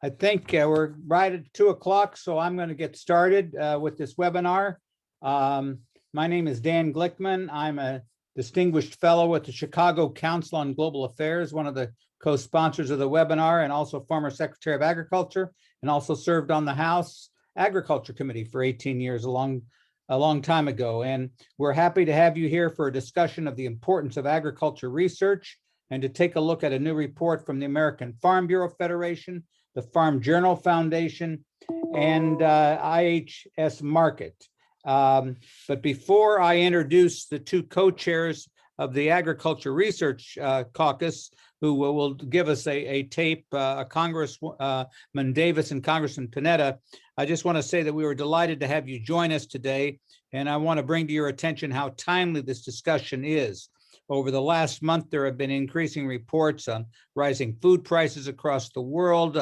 I think we're right at 2 o'clock, so I'm going to get started with this webinar. My name is Dan Glickman. I'm a distinguished fellow with the Chicago Council on Global Affairs, one of the co-sponsors of the webinar, and also former Secretary of Agriculture, and also served on the House Agriculture Committee for 18 years, a long time ago. And we're happy to have you here for a discussion of the importance of agriculture research and to take a look at a new report from the American Farm Bureau Federation, the Farm Journal Foundation, and IHS Markit. But before I introduce the two co-chairs of the Agriculture Research Caucus, who will give us a tape, Congressman Davis and Congressman Panetta, I just want to say that we were delighted to have you join us today, and I want to bring to your attention how timely this discussion is. Over the last month, there have been increasing reports on rising food prices across the world,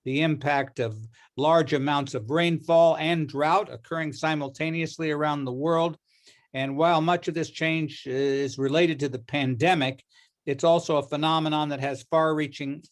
the impact of large amounts of rainfall and drought occurring simultaneously around the world. And while much of this change is related to the pandemic, it's also a phenomenon that has far-reaching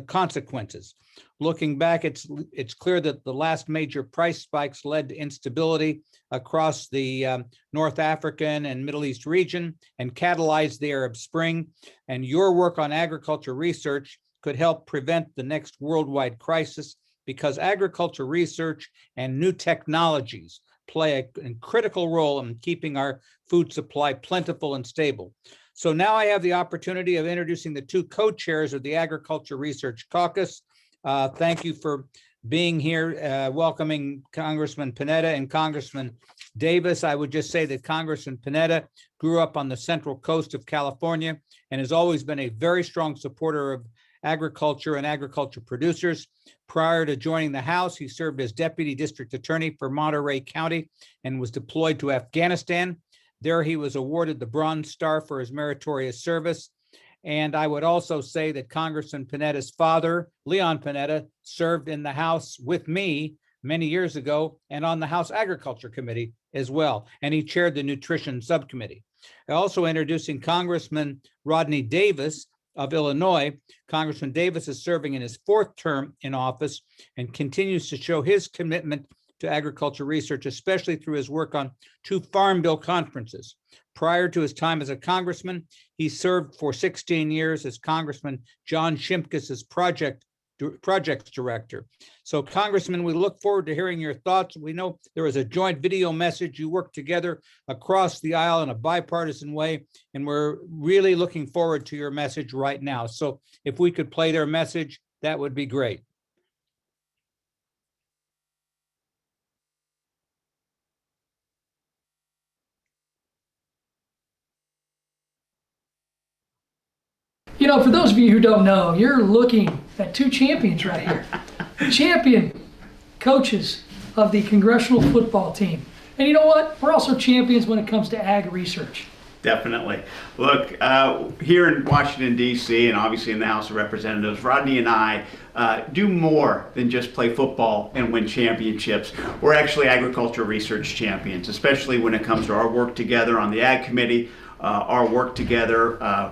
consequences. Looking back, it's clear that the last major price spikes led to instability across the North African and Middle East region and catalyzed the Arab Spring. And your work on agriculture research could help prevent the next worldwide crisis, because agriculture research and new technologies play a critical role in keeping our food supply plentiful and stable. So now I have the opportunity of introducing the two co-chairs of the Agriculture Research Caucus. Thank you for being here, welcoming Congressman Panetta and Congressman Davis. I would just say that Congressman Panetta grew up on the central coast of California and has always been a very strong supporter of agriculture and agriculture producers. Prior to joining the House, he served as Deputy District Attorney for Monterey County and was deployed to Afghanistan. There he was awarded the Bronze Star for his meritorious service. And I would also say that Congressman Panetta's father, Leon Panetta, served in the House with me many years ago and on the House Agriculture Committee as well. And he chaired the Nutrition Subcommittee. Also introducing Congressman Rodney Davis of Illinois. Congressman Davis is serving in his fourth term in office and continues to show his commitment to agriculture research, especially through his work on two Farm Bill conferences. Prior to his time as a congressman, he served for 16 years as Congressman John Shimkus's projects director. So, Congressman, we look forward to hearing your thoughts. We know there is a joint video message. You work together across the aisle in a bipartisan way, and we're really looking forward to your message right now. So if we could play their message, that would be great. You know, for those of you who don't know, you're looking at two champions right here. Champion coaches of the congressional football team. And you know what? We're also champions when it comes to ag research. Definitely. Look, here in Washington, D.C., and obviously in the House of Representatives, Rodney and I do more than just play football and win championships. We're actually agriculture research champions, especially when it comes to our work together on the Ag Committee, our work together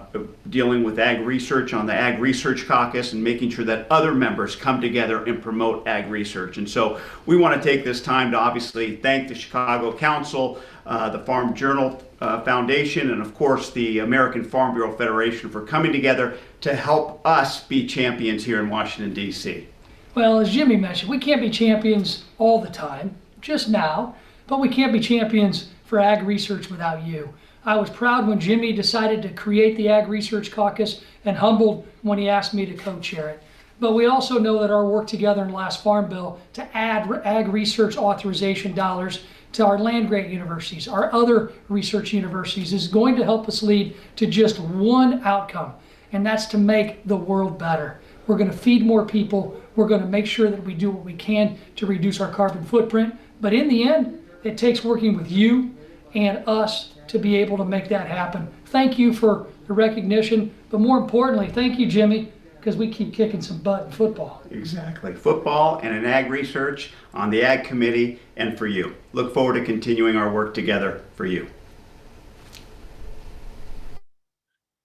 dealing with ag research on the Ag Research Caucus, and making sure that other members come together and promote ag research. And so we want to take this time to obviously thank the Chicago Council, the Farm Journal Foundation, and of course the American Farm Bureau Federation for coming together to help us be champions here in Washington, D.C. Well, as Jimmy mentioned, we can't be champions all the time, just now, but we can't be champions for ag research without you. I was proud when Jimmy decided to create the Ag Research Caucus and humbled when he asked me to co-chair it. But we also know that our work together in the last Farm Bill to add ag research authorization dollars to our land-grant universities, our other research universities, is going to help us lead to just one outcome, and that's to make the world better. We're going to feed more people. We're going to make sure that we do what we can to reduce our carbon footprint. But in the end, it takes working with you and us to be able to make that happen. Thank you for the recognition, but more importantly, thank you, Jimmy, because we keep kicking some butt in football. Exactly. Football and in ag research on the Ag Committee, and for you. Look forward to continuing our work together for you.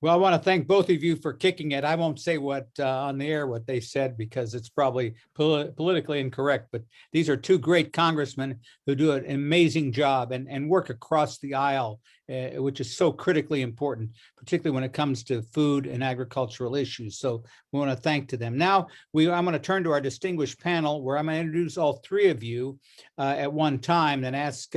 Well, I want to thank both of you for kicking it. I won't say what on the air what they said because it's probably politically incorrect, but these are two great congressmen who do an amazing job and work across the aisle, which is so critically important, particularly when it comes to food and agricultural issues. So we want to thank to them. Now, I'm going to turn to our distinguished panel where I'm going to introduce all three of you at one time, then ask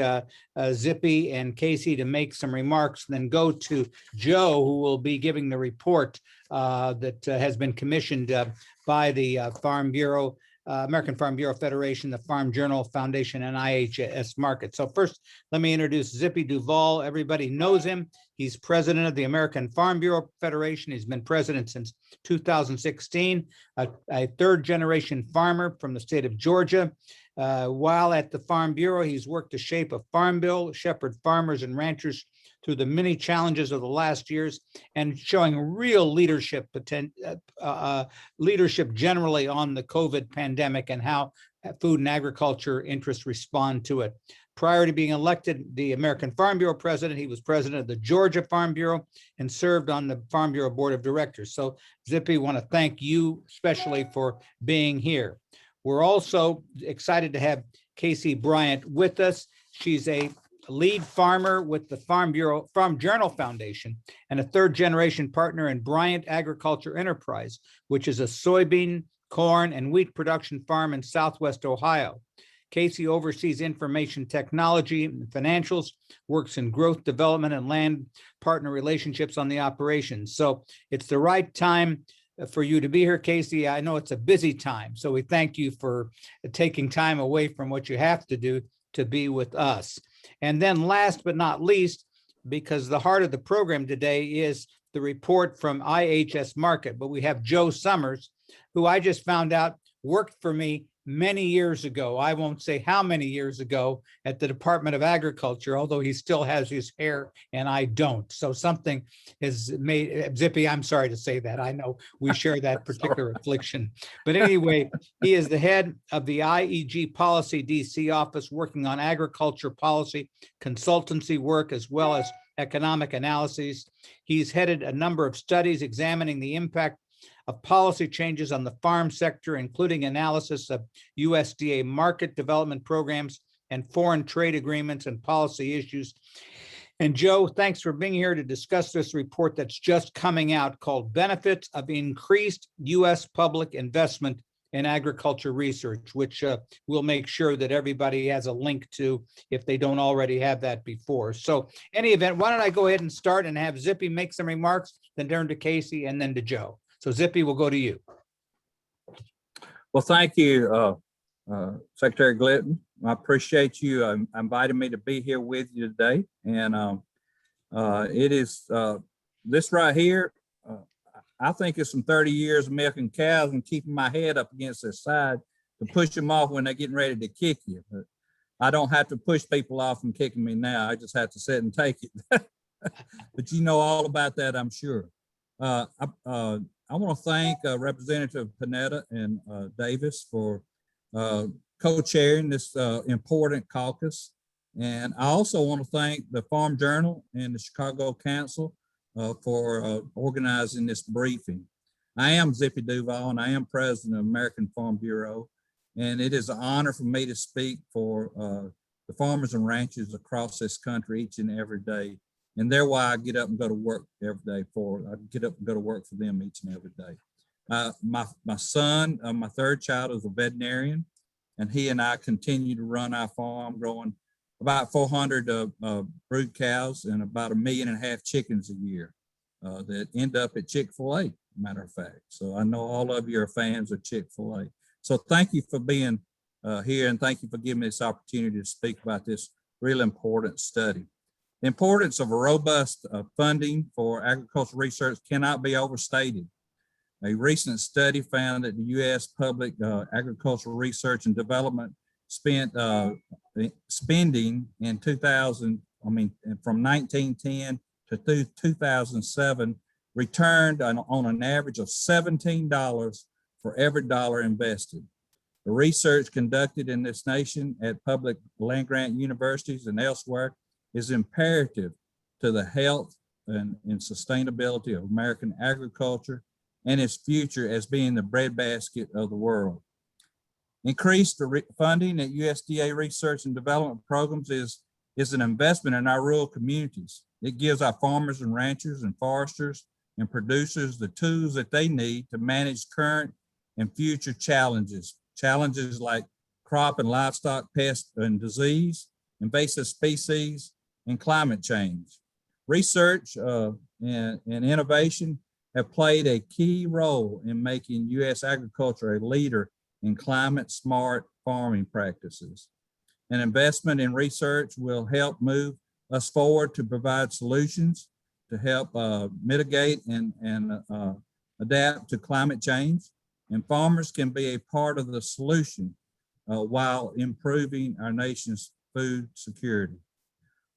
Zippy and Kasey to make some remarks, and then go to Joe, who will be giving the report that has been commissioned by the Farm Bureau, American Farm Bureau Federation, the Farm Journal Foundation, and IHS Markit. So first, let me introduce Zippy Duvall. Everybody knows him. He's president of the American Farm Bureau Federation. He's been president since 2016, a third-generation farmer from the state of Georgia. While at the Farm Bureau, he's worked to shape a farm bill, shepherd farmers and ranchers through the many challenges of the last years, and showing real leadership leadership generally on the COVID pandemic and how food and agriculture interests respond to it. Prior to being elected the American Farm Bureau president, he was president of the Georgia Farm Bureau and served on the Farm Bureau Board of Directors. So Zippy, want to thank you especially for being here. We're also excited to have Kasey Bryant with us. She's a lead farmer with the Farm Journal Foundation and a third-generation partner in Bryant Agriculture Enterprise, which is a soybean, corn, and wheat production farm in Southwest Ohio. Kasey oversees information technology and financials, works in growth development and land partner relationships on the operations. So it's the right time for you to be here, Kasey. I know it's a busy time, so we thank you for taking time away from what you have to do to be with us. And then last but not least, because the heart of the program today is the report from IHS Markit, but we have Joe Summers, who I just found out worked for me many years ago. I won't say how many years ago at the Department of Agriculture, although he still has his hair and I don't. So something has made, Zippy, I'm sorry to say that. I know we share that particular affliction. But anyway, he is the head of the IEG Policy DC office, working on agriculture policy, consultancy work, as well as economic analyses. He's headed a number of studies examining the impact of policy changes on the farm sector, including analysis of USDA market development programs and foreign trade agreements and policy issues. And Joe, thanks for being here to discuss this report that's just coming out called Benefits of Increased U.S. Public Investment in Agriculture Research, which we'll make sure that everybody has a link to if they don't already have that before. So any event, why don't I go ahead and start and have Zippy make some remarks, then turn to Kasey and then to Joe. So Zippy, we'll go to you. Well, thank you, Secretary Glickman. I appreciate you inviting me to be here with you today. And it is this right here. I think it's some 30 years of milking cows and keeping my head up against their side to push them off when they're getting ready to kick you. But I don't have to push people off from kicking me now. I just have to sit and take it. But you know all about that, I'm sure. I want to thank Representative Panetta and Davis for co-chairing this important caucus. And I also want to thank the Farm Journal and the Chicago Council for organizing this briefing. I am Zippy Duvall, and I am president of American Farm Bureau. And it is an honor for me to speak for the farmers and ranchers across this country each and every day. And they're why I get up and go to work every day I get up and go to work for them each and every day. My son, my third child, is a veterinarian, and he and I continue to run our farm, growing about 400 brood cows and about 1.5 million chickens a year that end up at Chick-fil-A, matter of fact. So I know all of you are fans of Chick-fil-A. So thank you for being here, and thank you for giving me this opportunity to speak about this really important study. The importance of a robust funding for agricultural research cannot be overstated. A recent study found that the U.S. public agricultural research and development spending in from 1910 to 2007 returned on an average of $17 for every dollar invested. The research conducted in this nation at public land-grant universities and elsewhere is imperative to the health and sustainability of American agriculture and its future as being the breadbasket of the world. Increased funding at USDA research and development programs is an investment in our rural communities. It gives our farmers and ranchers and foresters and producers the tools that they need to manage current and future challenges like crop and livestock pest and disease, invasive species, and climate change. Research and innovation have played a key role in making U.S. agriculture a leader in climate smart farming practices. An investment in research will help move us forward to provide solutions to help mitigate and adapt to climate change. And farmers can be a part of the solution while improving our nation's food security.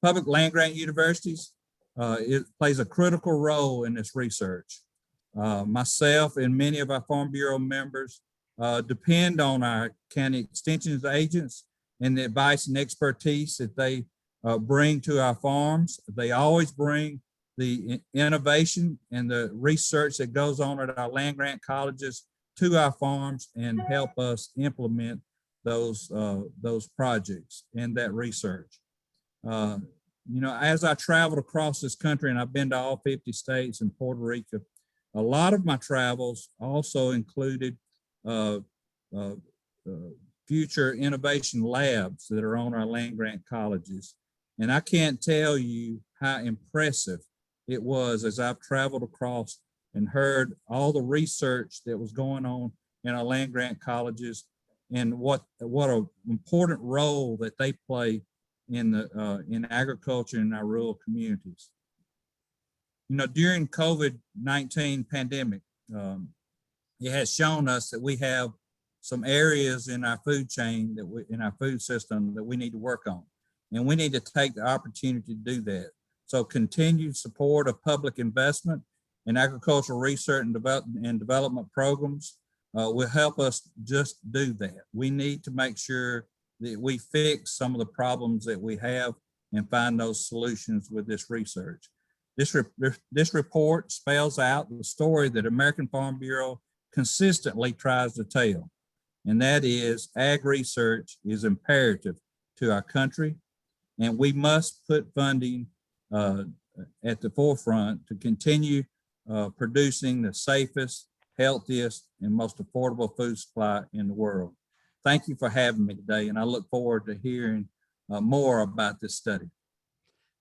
Public land-grant universities, it plays a critical role in this research. Myself and many of our Farm Bureau members depend on our county extension agents and the advice and expertise that they bring to our farms. They always bring the innovation and the research that goes on at our land-grant colleges to our farms and help us implement those projects and that research. You know, as I traveled across this country, and I've been to all 50 states and Puerto Rico, a lot of my travels also included future innovation labs that are on our land-grant colleges. And I can't tell you how impressive it was as I've traveled across and heard all the research that was going on in our land-grant colleges and what an important role that they play in agriculture in our rural communities. You know, during COVID-19 pandemic, it has shown us that we have some areas in our food chain in our food system that we need to work on, and we need to take the opportunity to do that. So continued support of public investment in agricultural research and development programs will help us just do that. We need to make sure that we fix some of the problems that we have and find those solutions with this research. This report spells out the story that American Farm Bureau consistently tries to tell, and that is ag research is imperative to our country, and we must put funding at the forefront to continue producing the safest, healthiest, and most affordable food supply in the world. Thank you for having me today, and I look forward to hearing more about this study.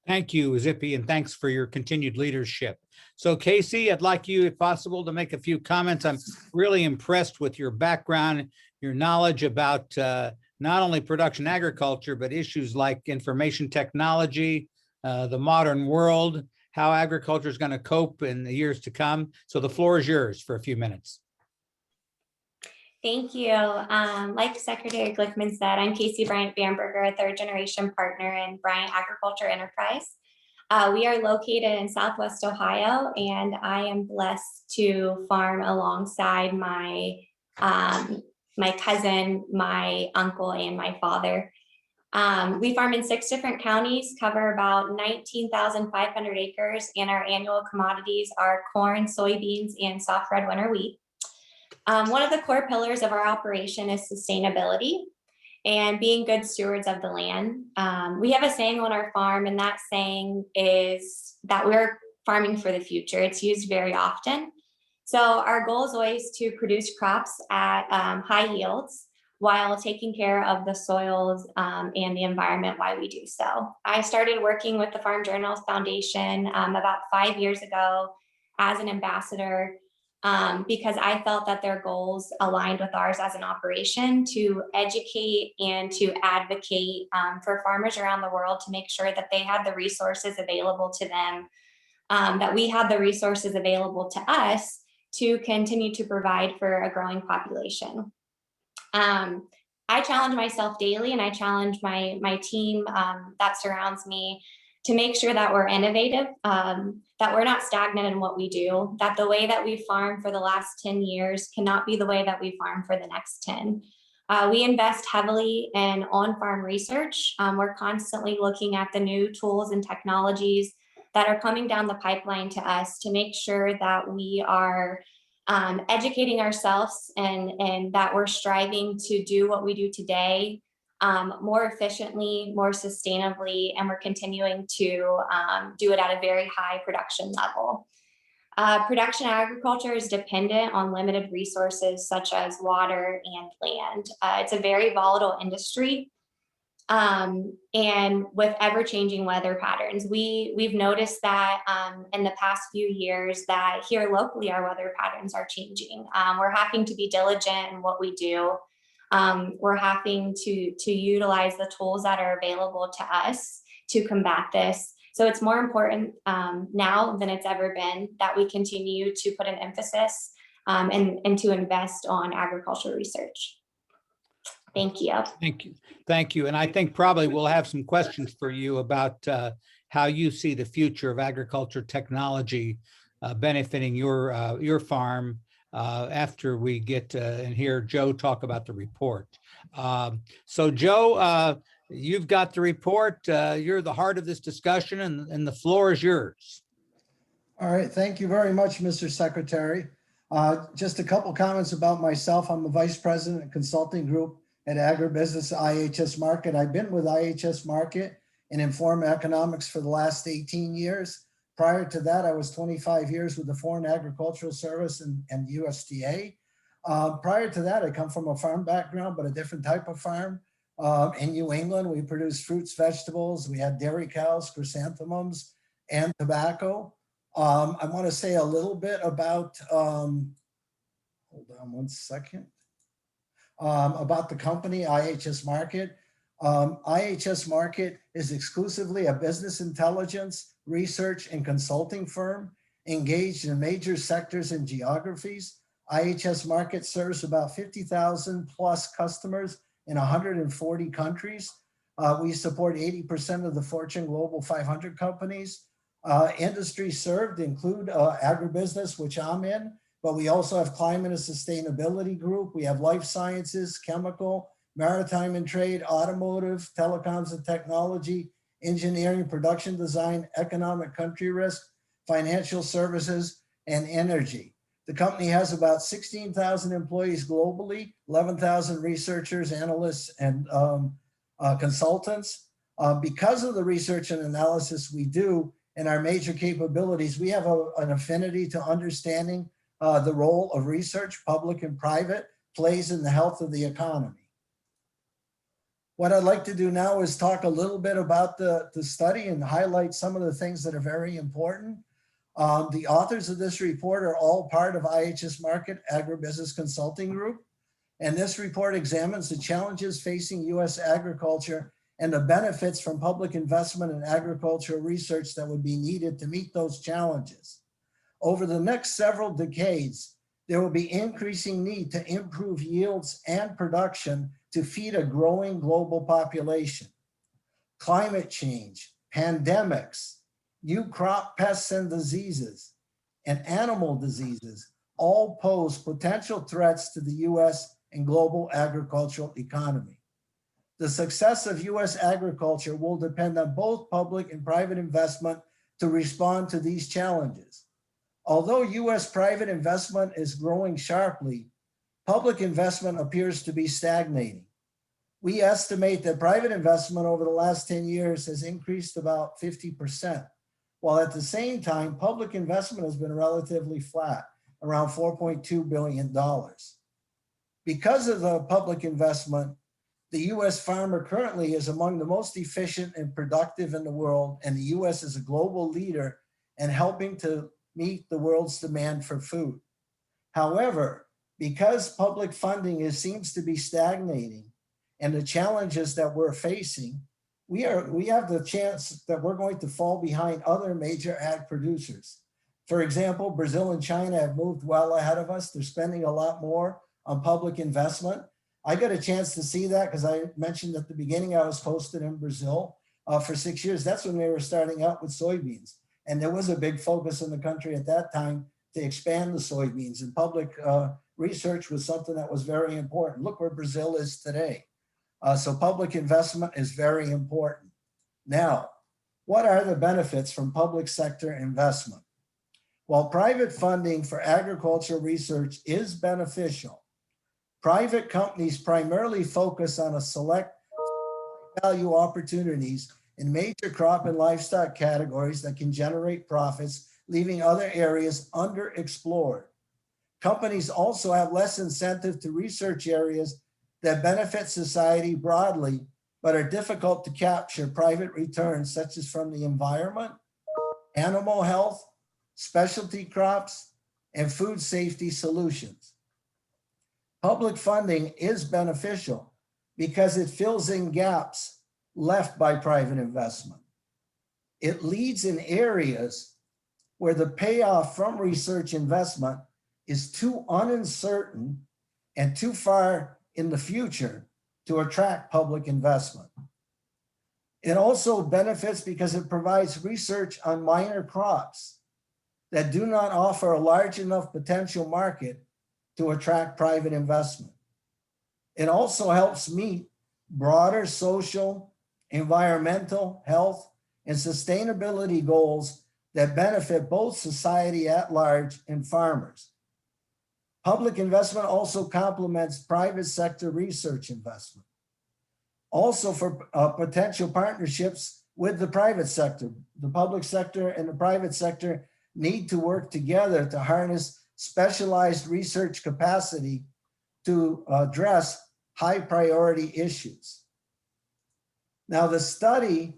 Thank you, Zippy, and thanks for your continued leadership. So Kasey, I'd like you, if possible, to make a few comments. I'm really impressed with your background, your knowledge about not only production agriculture, but issues like information technology, the modern world, how agriculture is going to cope in the years to come. So the floor is yours for a few minutes. Thank you. Like Secretary Glickman said, I'm Kasey Bryant Bamberger, a third-generation partner in Bryant Agriculture Enterprise. We are located in Southwest Ohio, and I am blessed to farm alongside my my cousin, my uncle, and my father. We farm in 6 different counties, cover about 19,500 acres, and our annual commodities are corn, soybeans, and soft red winter wheat. One of the core pillars of our operation is sustainability and being good stewards of the land. We have a saying on our farm, and that saying is that we're farming for the future. It's used very often. So our goal is always to produce crops at high yields while taking care of the soils and the environment while we do so. I started working with the Farm Journals Foundation about 5 years ago as an ambassador because I felt that their goals aligned with ours as an operation to educate and to advocate for farmers around the world to make sure that they had the resources available to them, that we had the resources available to us to continue to provide for a growing population. I challenge myself daily, and I challenge my team that surrounds me to make sure that we're innovative, that we're not stagnant in what we do, that the way that we farm for the last 10 years cannot be the way that we farm for the next 10. We invest heavily in on-farm research. We're constantly looking at the new tools and technologies that are coming down the pipeline to us to make sure that we are educating ourselves and that we're striving to do what we do today more efficiently, more sustainably, and we're continuing to do it at a very high production level. Production agriculture is dependent on limited resources such as water and land. It's a very volatile industry. And with ever-changing weather patterns, we've noticed that in the past few years that here locally our weather patterns are changing. We're having to be diligent in what we do. We're having to utilize the tools that are available to us to combat this. So it's more important now than it's ever been that we continue to put an emphasis and to invest on agricultural research. Thank you. Thank you. Thank you. And I think probably we'll have some questions for you about how you see the future of agriculture technology benefiting your farm after we get and hear Joe talk about the report. So Joe, you've got the report. You're the heart of this discussion and the floor is yours. All right. Thank you very much, Mr. Secretary. Just a couple comments about myself. I'm the Vice President of Consulting Group at Agribusiness IHS Markit. I've been with IHS Markit in Inform Economics for the last 18 years. Prior to that, I was 25 years with the Foreign Agricultural Service and USDA. Prior to that, I come from a farm background, but a different type of farm. In New England, we produced fruits, vegetables. We had dairy cows, chrysanthemums, and tobacco. I want to say a little bit about, hold on one second. About the company, IHS Markit. IHS Markit is exclusively a business intelligence, research, and consulting firm engaged in major sectors and geographies. IHS Markit serves about 50,000 plus customers in 140 countries. We support 80% of the Fortune Global 500 companies. Industries served include agribusiness, which I'm in, but we also have climate and sustainability group. We have life sciences, chemical, maritime and trade, automotive, telecoms and technology, engineering, production design, economic country risk, financial services, and energy. The company has about 16,000 employees globally, 11,000 researchers, analysts, and consultants. Because of the research and analysis we do and our major capabilities, we have an affinity to understanding the role of research, public and private, plays in the health of the economy. What I'd like to do now is talk a little bit about the study and highlight some of the things that are very important. The authors of this report are all part of IHS Markit Agribusiness Consulting Group. And this report examines the challenges facing U.S. agriculture and the benefits from public investment in agricultural research that would be needed to meet those challenges. Over the next several decades, there will be increasing need to improve yields and production to feed a growing global population. Climate change, pandemics, new crop pests and diseases, and animal diseases all pose potential threats to the U.S. and global agricultural economy. The success of U.S. agriculture will depend on both public and private investment to respond to these challenges. Although U.S. private investment is growing sharply, public investment appears to be stagnating. We estimate that private investment over the last 10 years has increased about 50%, while at the same time, public investment has been relatively flat, around $4.2 billion. Because of the public investment, the U.S. farmer currently is among the most efficient and productive in the world, and the U.S. is a global leader in helping to meet the world's demand for food. However, because public funding seems to be stagnating and the challenges that we're facing, we have the chance that we're going to fall behind other major ag producers. For example, Brazil and China have moved well ahead of us. They're spending a lot more on public investment. I got a chance to see that because I mentioned at the beginning I was posted in Brazil for 6 years. That's when they were starting out with soybeans. And there was a big focus in the country at that time to expand the soybeans, and public research was something that was very important. Look where Brazil is today. So public investment is very important. Now, What are the benefits from public sector investment? While private funding for agricultural research is beneficial, private companies primarily focus on a select value opportunities in major crop and livestock categories that can generate profits, leaving other areas underexplored. Companies also have less incentive to research areas that benefit society broadly, but are difficult to capture private returns, such as from the environment, animal health, specialty crops, and food safety solutions. Public funding is beneficial because it fills in gaps left by private investment. It leads in areas where the payoff from research investment is too uncertain and too far in the future to attract public investment. It also benefits because it provides research on minor crops that do not offer a large enough potential market to attract private investment. It also helps meet broader social, environmental, health, and sustainability goals that benefit both society at large and farmers. Public investment also complements private sector research investment. Also for potential partnerships with the private sector. The public sector and the private sector need to work together to harness specialized research capacity to address high priority issues. Now, the study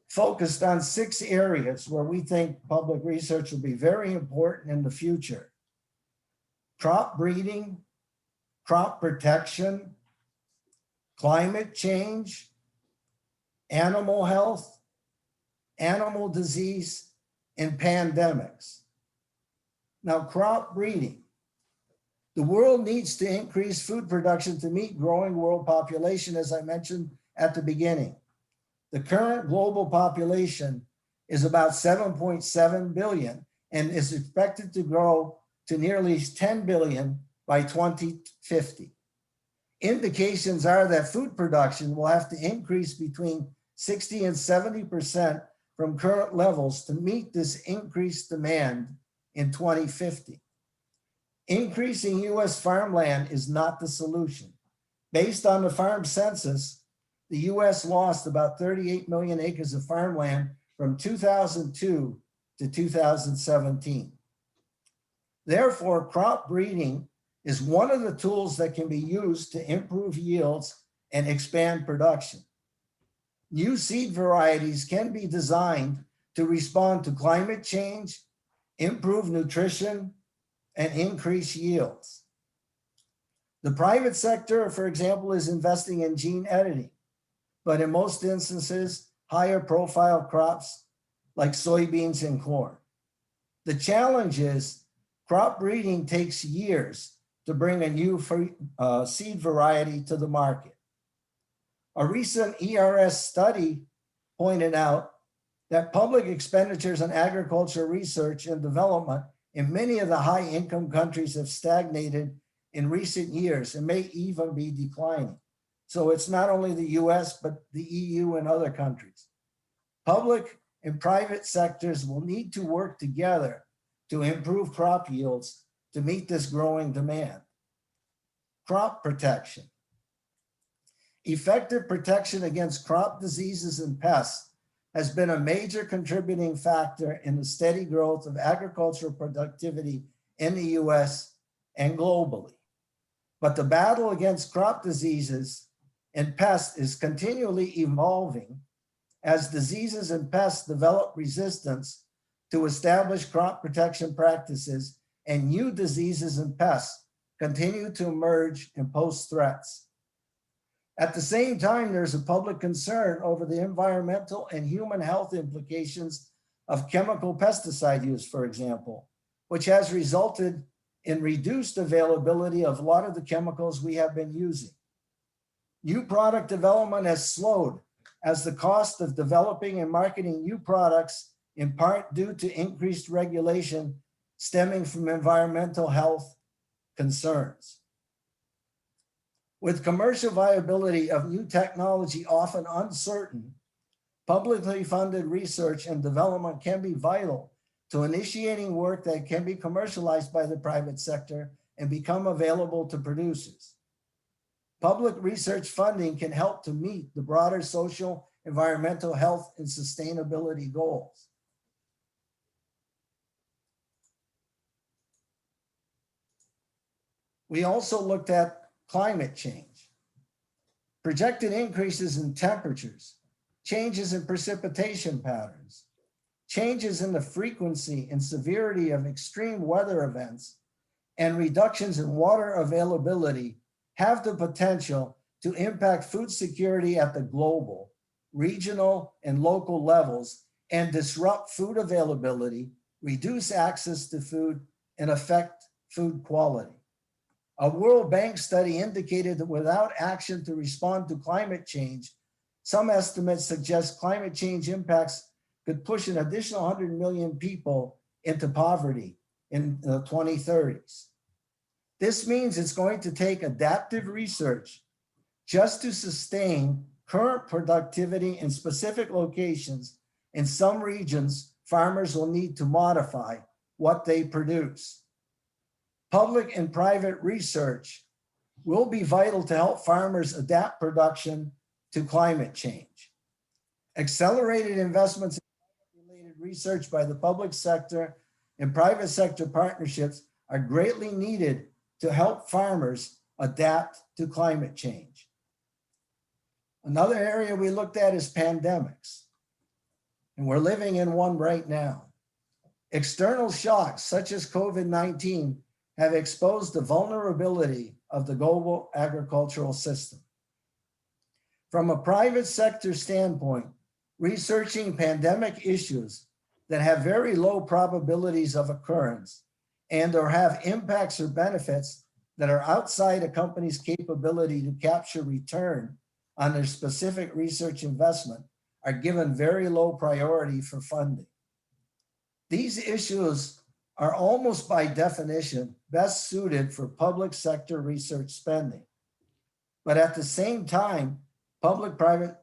focused on 6 areas where we think public research will be very important in the future: crop breeding, crop protection, climate change, animal health, animal disease, and pandemics. Now, crop breeding. The world needs to increase food production to meet growing world population, as I mentioned at the beginning. The current global population is about 7.7 billion and is expected to grow to nearly 10 billion by 2050. Indications are that food production will have to increase between 60 and 70% from current levels to meet this increased demand in 2050. Increasing US farmland is not the solution. Based on the farm census, the US lost about 38 million acres of farmland from 2002 to 2017. Therefore, crop breeding is one of the tools that can be used to improve yields and expand production. New seed varieties can be designed to respond to climate change, improve nutrition, and increase yields. The private sector, for example, is investing in gene editing, but in most instances, higher profile crops like soybeans and corn. The challenge is crop breeding takes years to bring a new seed variety to the market. A recent ERS study pointed out that public expenditures on agriculture research and development in many of the high-income countries have stagnated in recent years and may even be declining. So it's not only the US, but the EU and other countries. Public and private sectors will need to work together to improve crop yields to meet this growing demand. Crop protection. Effective protection against crop diseases and pests has been a major contributing factor in the steady growth of agricultural productivity in the US and globally. But the battle against crop diseases and pests is continually evolving as diseases and pests develop resistance to established crop protection practices, and new diseases and pests continue to emerge and pose threats. At the same time, there's a public concern over the environmental and human health implications of chemical pesticide use, for example, which has resulted in reduced availability of a lot of the chemicals we have been using. New product development has slowed as the cost of developing and marketing new products, in part due to increased regulation stemming from environmental health concerns. With commercial viability of new technology often uncertain, Publicly funded research and development can be vital to initiating work that can be commercialized by the private sector and become available to producers. Public research funding can help to meet the broader social, environmental, health, and sustainability goals. We also looked at climate change. Projected increases in temperatures, changes in precipitation patterns, changes in the frequency and severity of extreme weather events, and reductions in water availability have the potential to impact food security at the global, regional, and local levels and disrupt food availability, reduce access to food, and affect food quality. A World Bank study indicated that without action to respond to climate change, some estimates suggest climate change impacts could push an additional 100 million people into poverty in the 2030s. This means it's going to take adaptive research just to sustain current productivity in specific locations. In some regions, farmers will need to modify what they produce. Public and private research will be vital to help farmers adapt production to climate change. Accelerated investments in related research by the public sector and private sector partnerships are greatly needed to help farmers adapt to climate change. Another area we looked at is pandemics, and we're living in one right now. External shocks such as COVID-19 have exposed the vulnerability of the global agricultural system. From a private sector standpoint, researching pandemic issues that have very low probabilities of occurrence and or have impacts or benefits that are outside a company's capability to capture return on their specific research investment are given very low priority for funding. These issues are almost by definition best suited for public sector research spending. But at the same time, public-private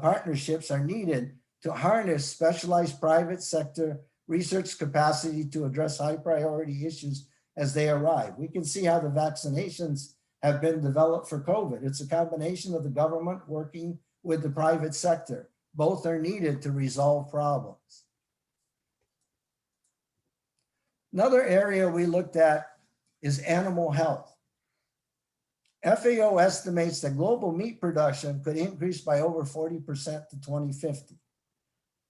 partnerships are needed to harness specialized private sector research capacity to address high priority issues as they arrive. We can see how the vaccinations have been developed for COVID. It's a combination of the government working with the private sector. Both are needed to resolve problems. Another area we looked at is animal health. FAO estimates that global meat production could increase by over 40% to 2050.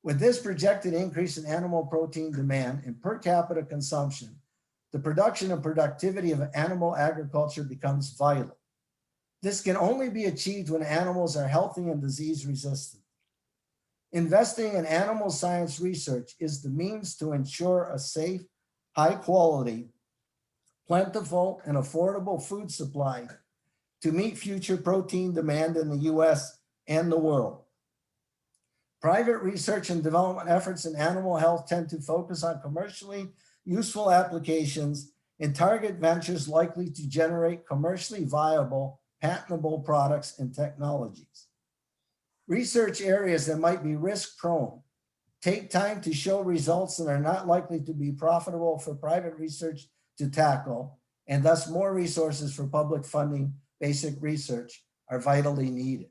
With this projected increase in animal protein demand and per capita consumption, the production and productivity of animal agriculture becomes vital. This can only be achieved when animals are healthy and disease resistant. Investing in animal science research is the means to ensure a safe, high quality, plentiful, and affordable food supply to meet future protein demand in the US and the world. Private research and development efforts in animal health tend to focus on commercially useful applications and target ventures likely to generate commercially viable, patentable products and technologies. Research areas that might be risk-prone take time to show results and are not likely to be profitable for private research to tackle, and thus more resources for public funding basic research are vitally needed.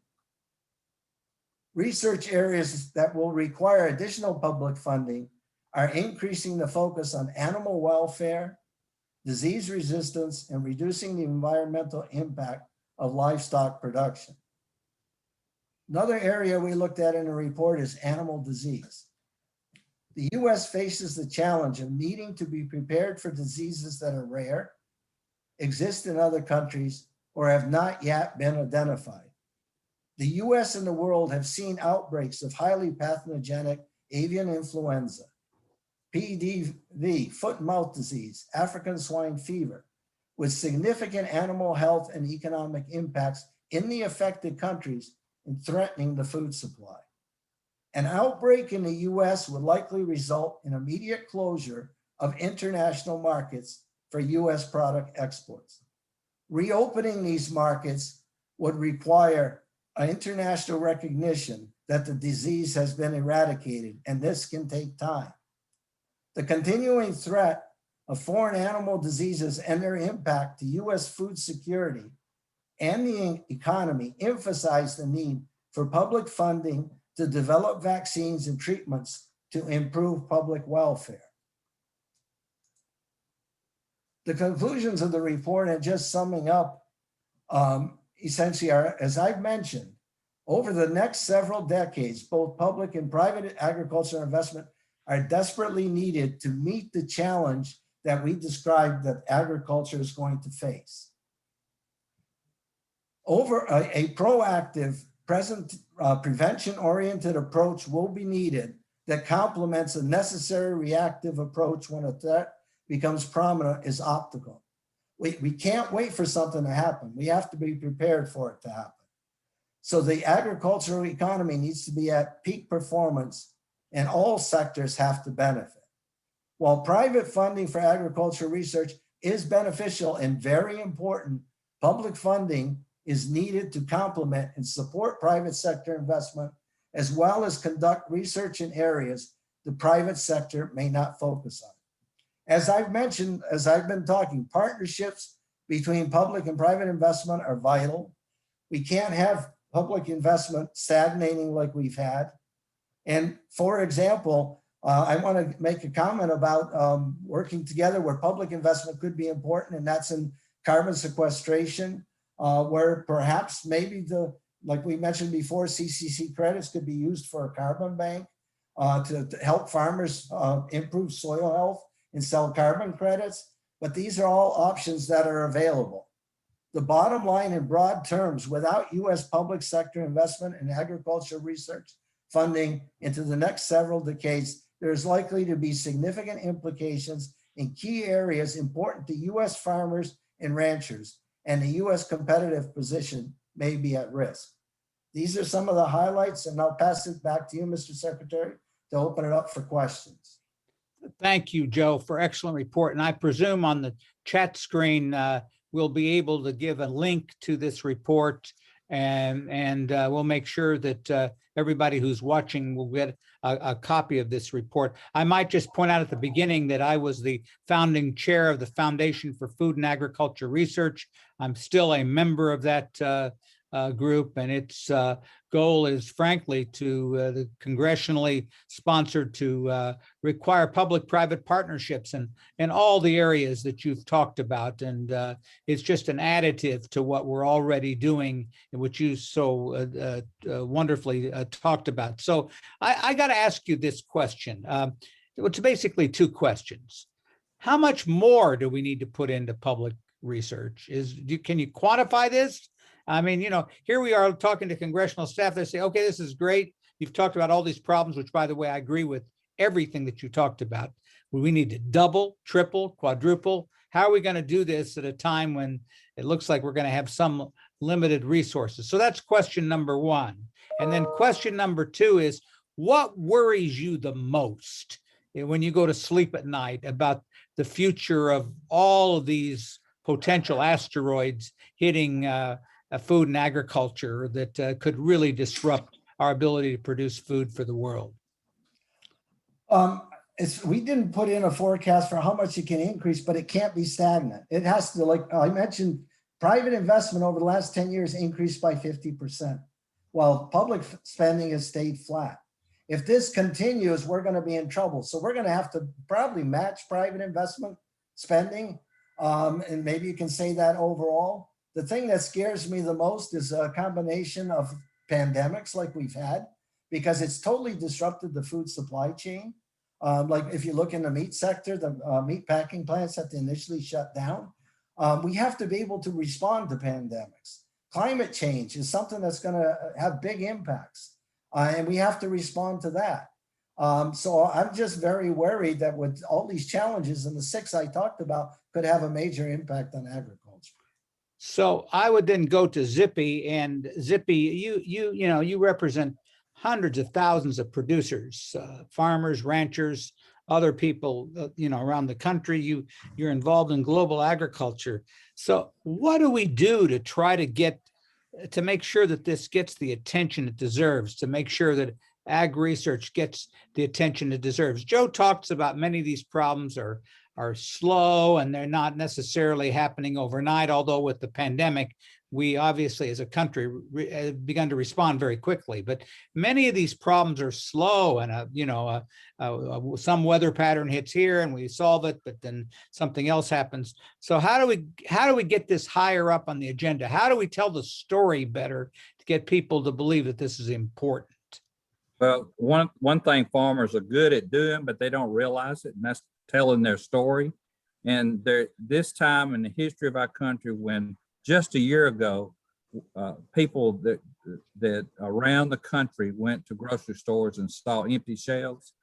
Research areas that will require additional public funding are increasing the focus on animal welfare, disease resistance, and reducing the environmental impact of livestock production. Another area we looked at in the report is animal disease. The US faces the challenge of needing to be prepared for diseases that are rare, exist in other countries, or have not yet been identified. The US and the world have seen outbreaks of highly pathogenic avian influenza, PDV, foot and mouth disease, African swine fever, with significant animal health and economic impacts in the affected countries and threatening the food supply. An outbreak in the US would likely result in immediate closure of international markets for US product exports. Reopening these markets would require an international recognition that the disease has been eradicated, and this can take time. The continuing threat of foreign animal diseases and their impact to U.S. food security and the economy emphasize the need for public funding to develop vaccines and treatments to improve public welfare. The conclusions of the report, and just summing up, essentially are, as I've mentioned, over the next several decades, both public and private agricultural investment are desperately needed to meet the challenge that we described that agriculture is going to face. Over a proactive, prevention-oriented approach will be needed that complements a necessary reactive approach when a threat becomes prominent is optical. We can't wait for something to happen. We have to be prepared for it to happen. So the agricultural economy needs to be at peak performance and all sectors have to benefit. While private funding for agricultural research is beneficial and very important, public funding is needed to complement and support private sector investment, as well as conduct research in areas the private sector may not focus on. As I've mentioned, as I've been talking, partnerships between public and private investment are vital. We can't have public investment stagnating like we've had. And for example, I want to make a comment about working together where public investment could be important, and that's in carbon sequestration, where perhaps maybe like we mentioned before, CCC credits could be used for a carbon bank to help farmers improve soil health and sell carbon credits. But these are all options that are available. The bottom line in broad terms, without US public sector investment in agricultural research funding into the next several decades, there's likely to be significant implications in key areas important to US farmers and ranchers, and the US competitive position may be at risk. These are some of the highlights, and I'll pass it back to you, Mr. Secretary, to open it up for questions. Thank you, Joe, for excellent report. And I presume on the chat screen, we'll be able to give a link to this report, and we'll make sure that everybody who's watching will get a copy of this report. I might just point out at the beginning that I was the founding chair of the Foundation for Food and Agriculture Research. I'm still a member of that group, and its goal is frankly to the congressionally sponsored to require public-private partnerships in all the areas that you've talked about. And it's just an additive to what we're already doing, which you so wonderfully talked about. So I got to ask you this question. It's basically two questions. How much more do we need to put into public research? Can you quantify this? I mean, here we are talking to congressional staff. They say, okay, this is great. You've talked about all these problems, which, by the way, I agree with everything that you talked about. We need to double, triple, quadruple. How are we going to do this at a time when it looks like we're going to have some limited resources? So that's question number one. And then question number two is, what worries you the most when you go to sleep at night about the future of all of these potential asteroids hitting food and agriculture that could really disrupt our ability to produce food for the world? We didn't put in a forecast for how much it can increase, but it can't be stagnant. It has to, like I mentioned, private investment over the last 10 years increased by 50%, while public spending has stayed flat. If this continues, we're going to be in trouble. So we're going to have to probably match private investment spending. And maybe you can say that overall. The thing that scares me the most is a combination of pandemics like we've had, because it's totally disrupted the food supply chain. Like if you look in the meat sector, the meat packing plants that they initially shut down, we have to be able to respond to pandemics. Climate change is something that's going to have big impacts, and we have to respond to that. So I'm just very worried that with all these challenges, and the 6 I talked about could have a major impact on agriculture. So I would then go to Zippy, and Zippy, you represent hundreds of thousands of producers, farmers, ranchers, other people, around the country. You're involved in global agriculture. So what do we do to try to get to make sure that this gets the attention it deserves, to make sure that ag research gets the attention it deserves. Joe talks about many of these problems are slow and they're not necessarily happening overnight, although with the pandemic, we obviously as a country begun to respond very quickly. But many of these problems are slow, and some weather pattern hits here and we solve it, but then something else happens. So how do we get this higher up on the agenda? How do we tell the story better to get people to believe that this is important? Well, one thing farmers are good at doing, but they don't realize it, and that's telling their story. And this time in the history of our country, when just a year ago, people that around the country went to grocery stores and saw empty shelves,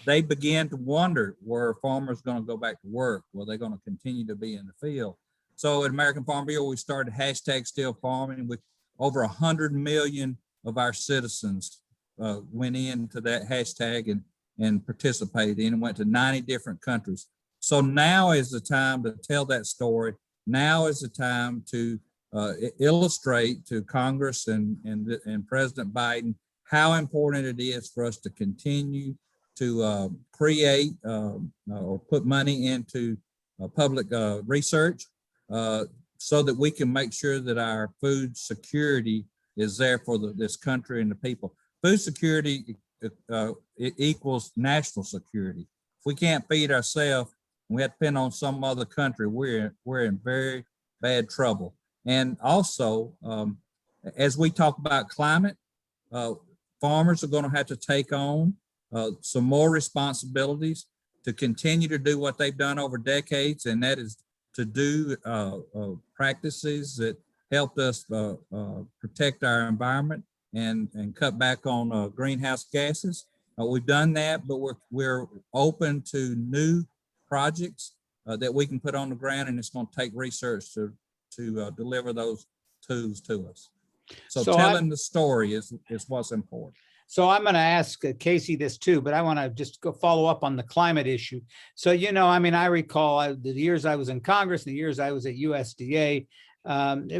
they began to wonder, were farmers going to go back to work? Were they going to continue to be in the field? So at American Farm Bureau, we started #StillFarming with over 100 million of our citizens went into that hashtag and participated in and went to 90 different countries. So now is the time to tell that story. Now is the time to illustrate to Congress and President Biden how important it is for us to continue to create or put money into public research so that we can make sure that our food security is there for this country and the people. Food security it equals national security. If we can't feed ourselves, we have to depend on some other country, we're in very bad trouble. And also, as we talk about climate, farmers are going to have to take on some more responsibilities to continue to do what they've done over decades, and that is to do practices that helped us protect our environment and cut back on greenhouse gases. We've done that, but we're open to new projects that we can put on the ground, and it's going to take research to deliver those tools to us. So telling the story is what's important. So I'm going to ask Kasey this too, but I want to just go follow up on the climate issue. So, I recall the years I was in Congress, the years I was at USDA,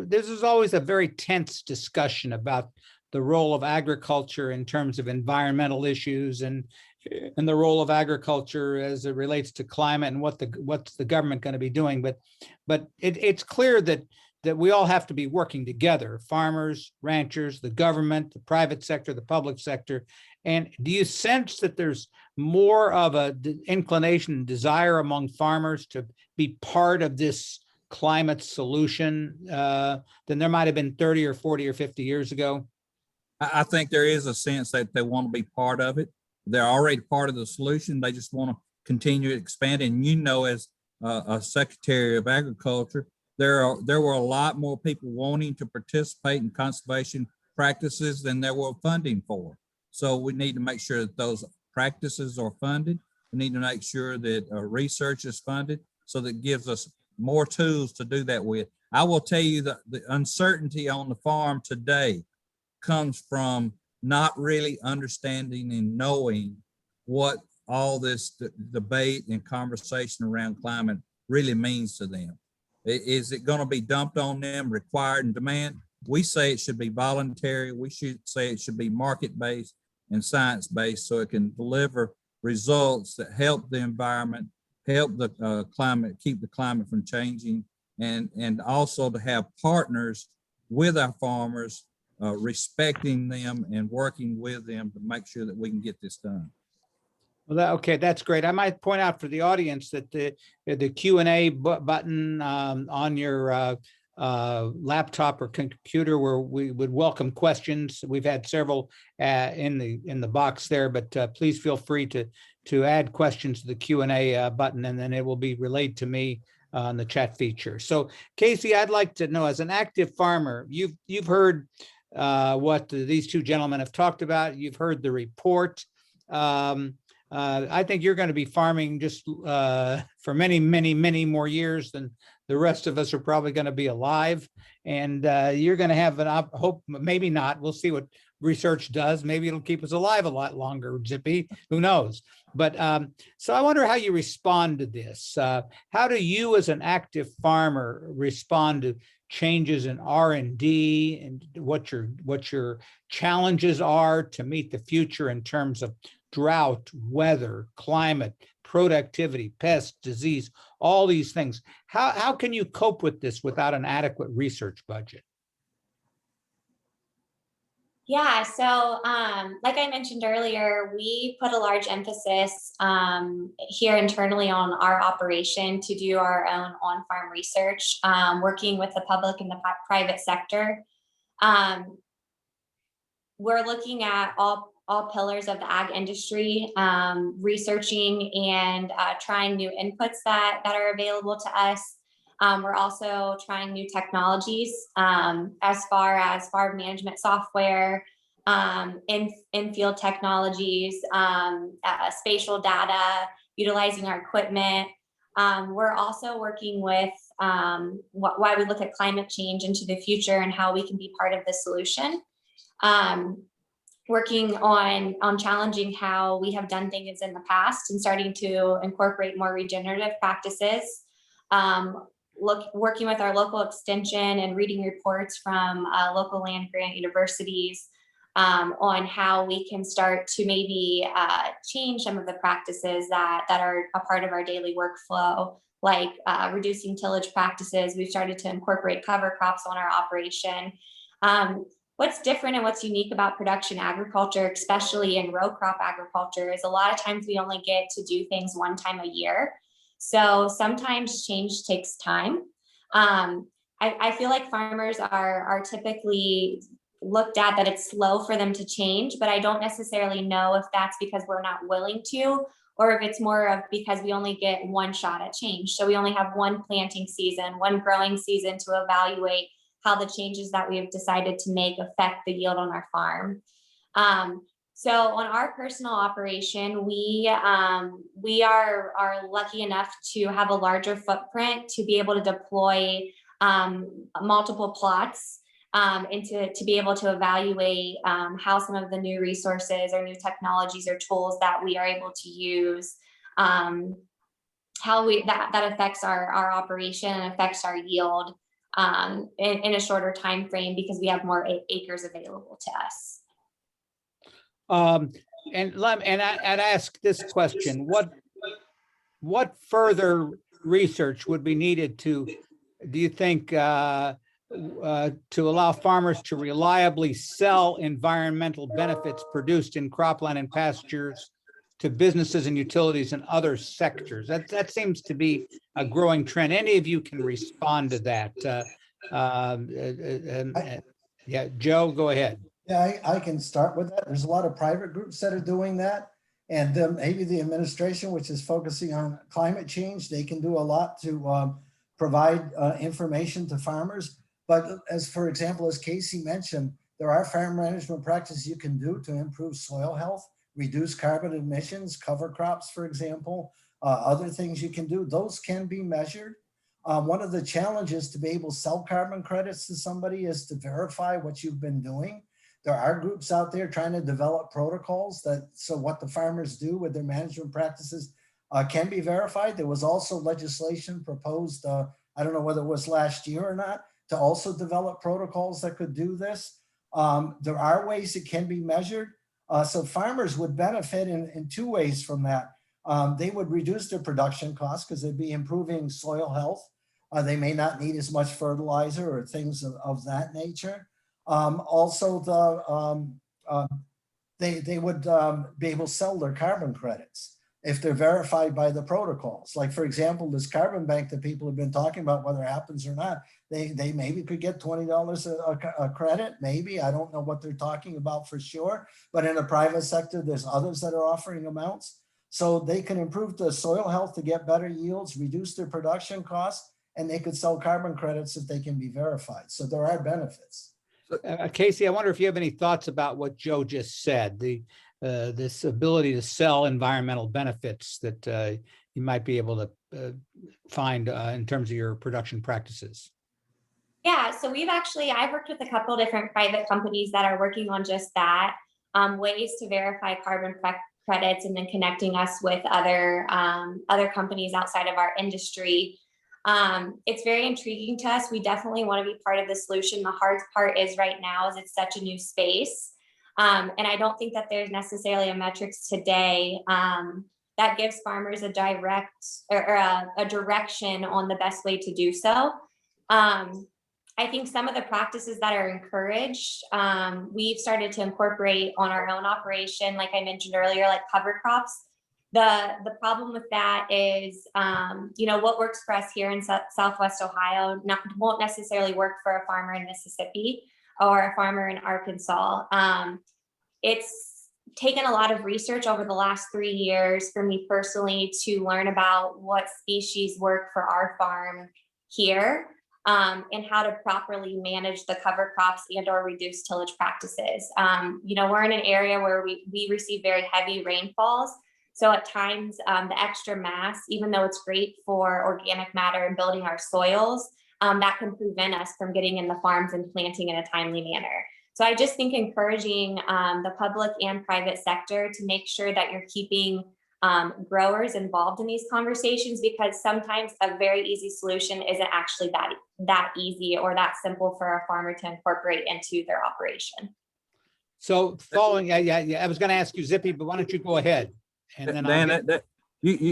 this was always a very tense discussion about the role of agriculture in terms of environmental issues and the role of agriculture as it relates to climate and what's the government going to be doing. But it's clear that we all have to be working together, farmers, ranchers, the government, the private sector, the public sector. And do you sense that there's more of an inclination and desire among farmers to be part of this climate solution than there might have been 30 or 40 or 50 years ago? I think there is a sense that they want to be part of it. They're already part of the solution. They just want to continue to expand. And as a Secretary of Agriculture, there were a lot more people wanting to participate in conservation practices than there were funding for. So we need to make sure that those practices are funded. We need to make sure that research is funded so that it gives us more tools to do that with. I will tell you that the uncertainty on the farm today comes from not really understanding and knowing what all this debate and conversation around climate really means to them. Is it going to be dumped on them, required and demand? We say it should be voluntary. We should say it should be market-based and science-based so it can deliver results that help the environment, help the climate, keep the climate from changing, and also to have partners with our farmers, respecting them and working with them to make sure that we can get this done. Well, okay, that's great. I might point out for the audience that the Q&A button on your laptop or computer, where we would welcome questions. We've had several in the box there, but please feel free to add questions to the Q&A button, and then it will be relayed to me on the chat feature. So, Kasey, I'd like to know, as an active farmer, you've heard what these two gentlemen have talked about. You've heard the report. I think you're going to be farming just for many, many, many more years than the rest of us are probably going to be alive. And you're going to have hope, maybe not. We'll see what research does. Maybe it'll keep us alive a lot longer, Zippy, who knows? But so I wonder how you respond to this. How do you as an active farmer respond to changes in R&D and what your challenges are to meet the future in terms of drought, weather, climate, productivity, pests, disease, all these things? How can you cope with this without an adequate research budget? Yeah, so like I mentioned earlier, we put a large emphasis here internally on our operation to do our own on-farm research, working with the public and the private sector. We're looking at all pillars of the ag industry, researching and trying new inputs that are available to us. We're also trying new technologies as far as farm management software, in-field technologies, spatial data, utilizing our equipment. We're also working with why we look at climate change into the future and how we can be part of the solution. Working on challenging how we have done things in the past and starting to incorporate more regenerative practices. Working with our local extension and reading reports from local land grant universities on how we can start to maybe change some of the practices that are a part of our daily workflow, like reducing tillage practices. We've started to incorporate cover crops on our operation. What's different and what's unique about production agriculture, especially in row crop agriculture, is a lot of times we only get to do things one time a year. So sometimes change takes time. I feel like farmers are typically looked at that it's slow for them to change, but I don't necessarily know if that's because we're not willing to, or if it's more of because we only get one shot at change. So we only have one planting season, one growing season to evaluate how the changes that we have decided to make affect the yield on our farm. So on our personal operation, we are lucky enough to have a larger footprint to be able to deploy multiple plots and to be able to evaluate how some of the new resources or new technologies or tools that we are able to use, how that affects our operation and affects our yield in a shorter time frame because we have more acres available to us. I'd ask this question: what further research would be needed do you think, to allow farmers to reliably sell environmental benefits produced in cropland and pastures to businesses and utilities and other sectors? That seems to be a growing trend. Any of you can respond to that? Yeah, Joe, go ahead. Yeah, I can start with that. There's a lot of private groups that are doing that. And maybe the administration, which is focusing on climate change, they can do a lot to provide information to farmers. But as for example, as Kasey mentioned, there are farm management practices you can do to improve soil health, reduce carbon emissions, cover crops, for example, other things you can do. Those can be measured. One of the challenges to be able to sell carbon credits to somebody is to verify what you've been doing. There are groups out there trying to develop protocols so what the farmers do with their management practices can be verified. There was also legislation proposed, I don't know whether it was last year or not, to also develop protocols that could do this. There are ways it can be measured. So farmers would benefit in two ways from that. They would reduce their production costs because they'd be improving soil health. They may not need as much fertilizer or things of that nature. Also, they would be able to sell their carbon credits if they're verified by the protocols. Like, for example, this carbon bank that people have been talking about, whether it happens or not, they maybe could get $20 a credit, maybe. I don't know what they're talking about for sure. But in the private sector, there's others that are offering amounts. So they can improve the soil health to get better yields, reduce their production costs, and they could sell carbon credits if they can be verified. So there are benefits. Kasey, I wonder if you have any thoughts about what Joe just said, this ability to sell environmental benefits that you might be able to find in terms of your production practices. Yeah, so I've worked with a couple different private companies that are working on just that, ways to verify carbon credits and then connecting us with other companies outside of our industry. It's very intriguing to us. We definitely want to be part of the solution. The hard part is right now is it's such a new space. And I don't think that there's necessarily a metrics today that gives farmers a direct or a direction on the best way to do so. I think some of the practices that are encouraged, we've started to incorporate on our own operation, like I mentioned earlier, like cover crops. The problem with that is, what works for us here in Southwest Ohio won't necessarily work for a farmer in Mississippi or a farmer in Arkansas. It's taken a lot of research over the last 3 years for me personally to learn about what species work for our farm here. And how to properly manage the cover crops and or reduce tillage practices. We're in an area where we receive very heavy rainfalls. So at times the extra mass, even though it's great for organic matter and building our soils, that can prevent us from getting in the farms and planting in a timely manner. So I just think encouraging the public and private sector to make sure that you're keeping growers involved in these conversations, because sometimes a very easy solution isn't actually that easy or that simple for a farmer to incorporate into their operation. So following, I was going to ask you, Zippy, but why don't you go ahead? And then Dan,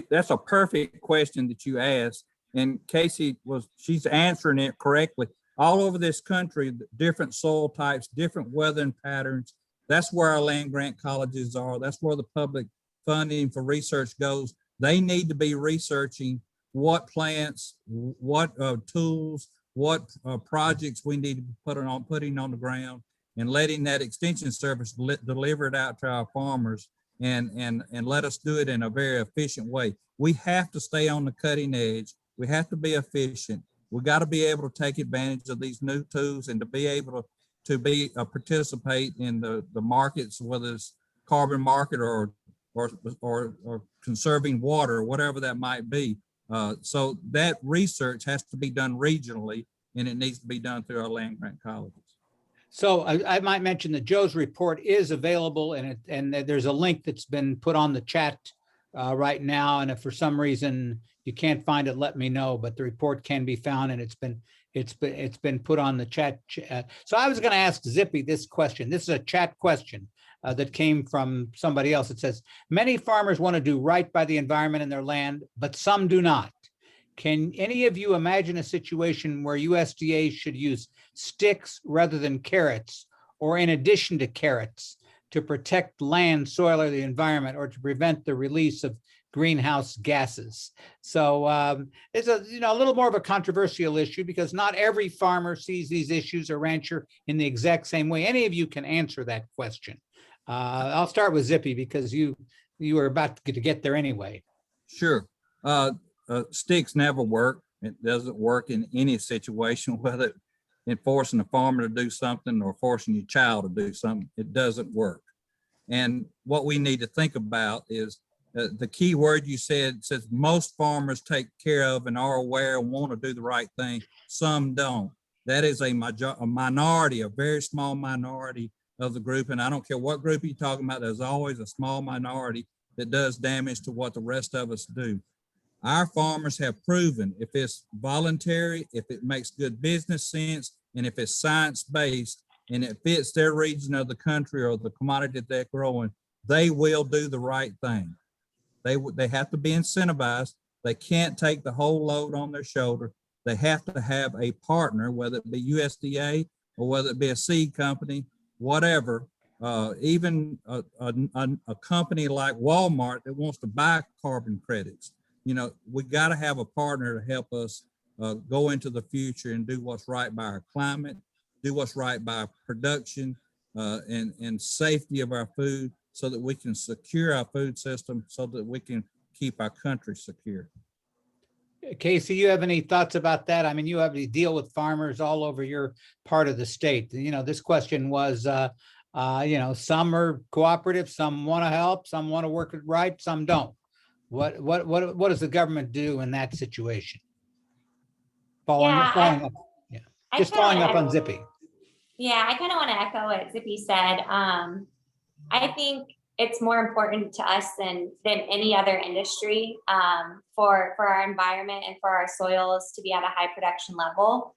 that's a perfect question that you asked, and Kasey she's answering it correctly. All over this country, different soil types, different weathering patterns. That's where our land grant colleges are. That's where the public funding for research goes. They need to be researching what plants, what tools, what projects we need to be putting on the ground, and letting that extension service deliver it out to our farmers and let us do it in a very efficient way. We have to stay on the cutting edge. We have to be efficient. We got to be able to take advantage of these new tools and to be able to participate in the markets, whether it's carbon market or conserving water, whatever that might be. So that research has to be done regionally, and it needs to be done through our land grant colleges. So I might mention that Joe's report is available, and there's a link that's been put on the chat right now. And if for some reason you can't find it, let me know. But the report can be found, and it's been put on the chat. So I was going to ask Zippy this question. This is a chat question that came from somebody else. It says, many farmers want to do right by the environment and their land, but some do not. Can any of you imagine a situation where USDA should use sticks rather than carrots, or in addition to carrots, to protect land, soil, or the environment, or to prevent the release of greenhouse gases? So it's a little more of a controversial issue, because not every farmer sees these issues or rancher in the exact same way. Any of you can answer that question. I'll start with Zippy, because you were about to get there anyway. Sure. Sticks never work. It doesn't work in any situation, whether it's forcing a farmer to do something or forcing your child to do something. It doesn't work. And what we need to think about is the key word you said says most farmers take care of and are aware and want to do the right thing. Some don't. That is a minority, a very small minority of the group. And I don't care what group you're talking about, there's always a small minority that does damage to what the rest of us do. Our farmers have proven, if it's voluntary, if it makes good business sense, and if it's science-based and it fits their region of the country or the commodity that they're growing, they will do the right thing. They have to be incentivized. They can't take the whole load on their shoulder. They have to have a partner, whether it be USDA or whether it be a seed company, whatever, even a company like Walmart that wants to buy carbon credits. We got to have a partner to help us go into the future and do what's right by our climate, do what's right by our production and safety of our food, so that we can secure our food system, so that we can keep our country secure. Kasey, you have any thoughts about that? I mean, you have to deal with farmers all over your part of the state. This question was, some are cooperative, some want to help, some want to work it right, some don't. What does the government do in that situation? Following up. Yeah. Just following up on Zippy. Yeah, I kind of want to echo what Zippy said. I think it's more important to us than any other industry for our environment and for our soils to be at a high production level.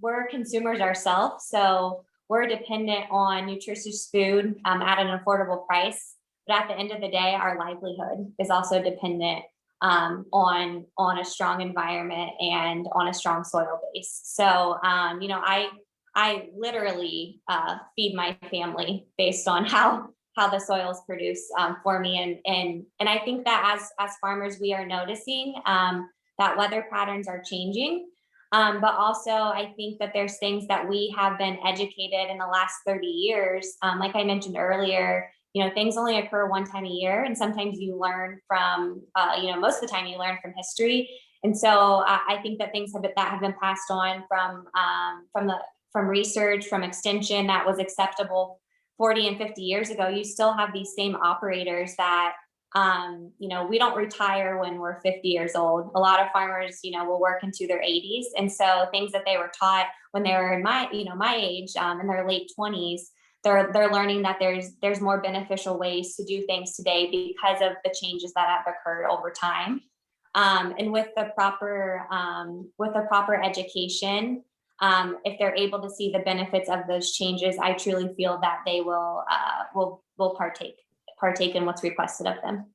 We're consumers ourselves, so we're dependent on nutritious food at an affordable price. But at the end of the day, our livelihood is also dependent on a strong environment and on a strong soil base. So, I literally feed my family based on how the soils produce for me. And I think that as farmers, we are noticing that weather patterns are changing. But also, I think that there's things that we have been educated in the last 30 years. Like I mentioned earlier, things only occur one time a year. And sometimes you learn from, most of the time you learn from history. And so I think that things have been passed on from research, from extension that was acceptable 40 and 50 years ago. You still have these same operators that, we don't retire when we're 50 years old. A lot of farmers, will work into their 80s. And so things that they were taught when they were in my age, in their late 20s, they're learning that there's more beneficial ways to do things today because of the changes that have occurred over time. And with the proper education, if they're able to see the benefits of those changes, I truly feel that they will partake in what's requested of them.